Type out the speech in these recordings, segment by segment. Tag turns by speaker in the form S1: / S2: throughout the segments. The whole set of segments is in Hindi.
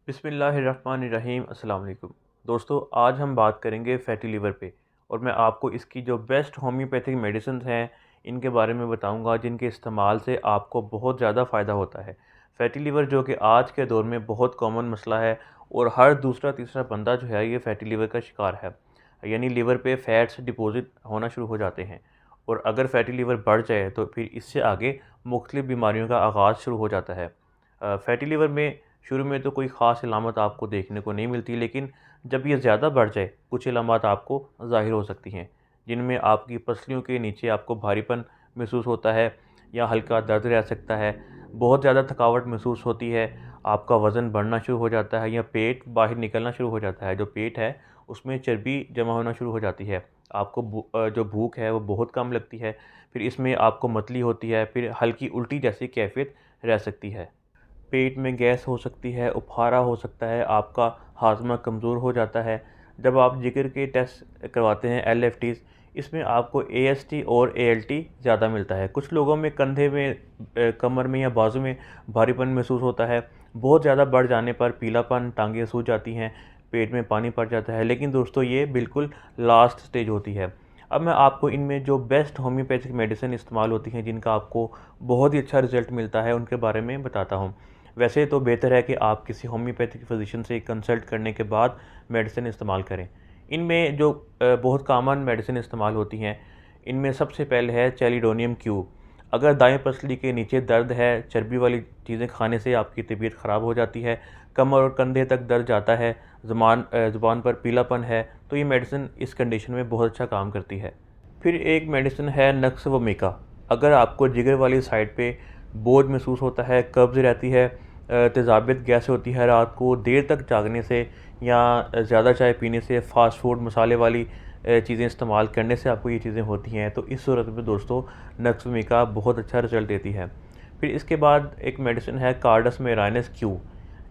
S1: बिस्मिल्लाहिर्रहमानिर्रहीम अस्सलाम वालेकुम। दोस्तों, आज हम बात करेंगे फ़ैटी लिवर पे और मैं आपको इसकी जो बेस्ट होम्योपैथिक मेडिसिन हैं इनके बारे में बताऊंगा जिनके इस्तेमाल से आपको बहुत ज़्यादा फ़ायदा होता है। फ़ैटी लिवर जो कि आज के दौर में बहुत कॉमन मसला है और हर दूसरा तीसरा बंदा जो है ये फ़ैटी लिवर का शिकार है। यानी लिवर पे फ़ैट्स डिपॉज़िट होना शुरू हो जाते हैं और अगर फ़ैटी लिवर बढ़ जाए तो फिर इससे आगे मुख्तलिफ़ बीमारियों का आगाज़ शुरू हो जाता है। फ़ैटी लिवर में शुरू में तो कोई ख़ास अलामत आपको देखने को नहीं मिलती, लेकिन जब ये ज़्यादा बढ़ जाए कुछ अलामत आपको ज़ाहिर हो सकती हैं, जिनमें आपकी पसलियों के नीचे आपको भारीपन महसूस होता है या हल्का दर्द रह सकता है, बहुत ज़्यादा थकावट महसूस होती है, आपका वज़न बढ़ना शुरू हो जाता है या पेट बाहर निकलना शुरू हो जाता है। जो पेट है उसमें चर्बी जमा होना शुरू हो जाती है, आपको जो भूख है वो बहुत कम लगती है, फिर इसमें आपको मतली होती है, फिर हल्की उल्टी जैसी कैफियत रह सकती है। पेट में गैस हो सकती है, उफारा हो सकता है, आपका हाज़मा कमज़ोर हो जाता है। जब आप जिगर के टेस्ट करवाते हैं एलएफटीज़, इसमें आपको एएसटी और एएलटी ज़्यादा मिलता है। कुछ लोगों में कंधे में, कमर में या बाजू में भारीपन महसूस होता है। बहुत ज़्यादा बढ़ जाने पर पीलापन, टांगें सूज जाती हैं, पेट में पानी पड़ जाता है। लेकिन दोस्तों, ये बिल्कुल लास्ट स्टेज होती है। अब मैं आपको इनमें जो बेस्ट होम्योपैथिक मेडिसिन इस्तेमाल होती हैं जिनका आपको बहुत ही अच्छा रिज़ल्ट मिलता है उनके बारे में बताता हूँ। वैसे तो बेहतर है कि आप किसी होम्योपैथिक फ़िज़िशियन से कंसल्ट करने के बाद मेडिसिन इस्तेमाल करें। इनमें जो बहुत कॉमन मेडिसिन इस्तेमाल होती हैं, इनमें सबसे पहले है चेलिडोनियम क्यूब। अगर दाएं पसली के नीचे दर्द है, चर्बी वाली चीज़ें खाने से आपकी तबीयत ख़राब हो जाती है, कमर और कंधे तक दर्द जाता है, ज़ुबान पर पीलापन है, तो ये मेडिसिन इस कंडीशन में बहुत अच्छा काम करती है। फिर एक मेडिसिन है नक्स वोमिका। अगर आपको जिगर वाली साइड पे बोझ महसूस होता है, कब्ज़ रहती है, तेज़ाबियत गैस होती है, रात को देर तक जागने से या ज़्यादा चाय पीने से, फ़ास्ट फूड मसाले वाली चीज़ें इस्तेमाल करने से आपको ये चीज़ें होती हैं, तो इस सूरत में दोस्तों नक्स वोमिका बहुत अच्छा रिज़ल्ट देती है। फिर इसके बाद एक मेडिसिन है कार्डस मेराइनस क्यू।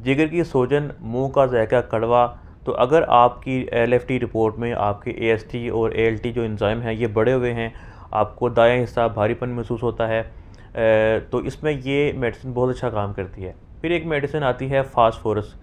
S1: जिगर की सूजन, मुंह का जायका कड़वा, तो अगर आपकी एलएफटी रिपोर्ट में आपके एएसटी और एएलटी जो एंजाइम हैं ये बढ़े हुए हैं, आपको दायां हिस्सा भारीपन महसूस होता है, तो इसमें ये मेडिसिन बहुत अच्छा काम करती है। फिर एक मेडिसिन आती है फास्फोरस।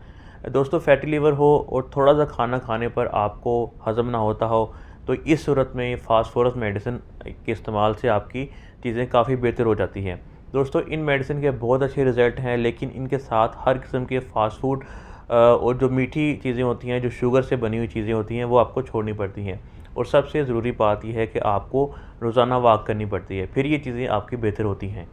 S1: दोस्तों, फैटी लिवर हो और थोड़ा सा खाना खाने पर आपको हज़म ना होता हो, तो इस सूरत में फास्फोरस मेडिसिन के इस्तेमाल से आपकी चीज़ें काफ़ी बेहतर हो जाती हैं। दोस्तों, इन मेडिसिन के बहुत अच्छे रिज़ल्ट हैं, लेकिन इनके साथ हर किस्म के फ़ास्ट फूड और जो मीठी चीज़ें होती हैं, जो शुगर से बनी हुई चीज़ें होती हैं, वो आपको छोड़नी पड़ती हैं। और सबसे ज़रूरी बात यह है कि आपको रोज़ाना वॉक करनी पड़ती है, फिर ये चीज़ें आपकी बेहतर होती हैं।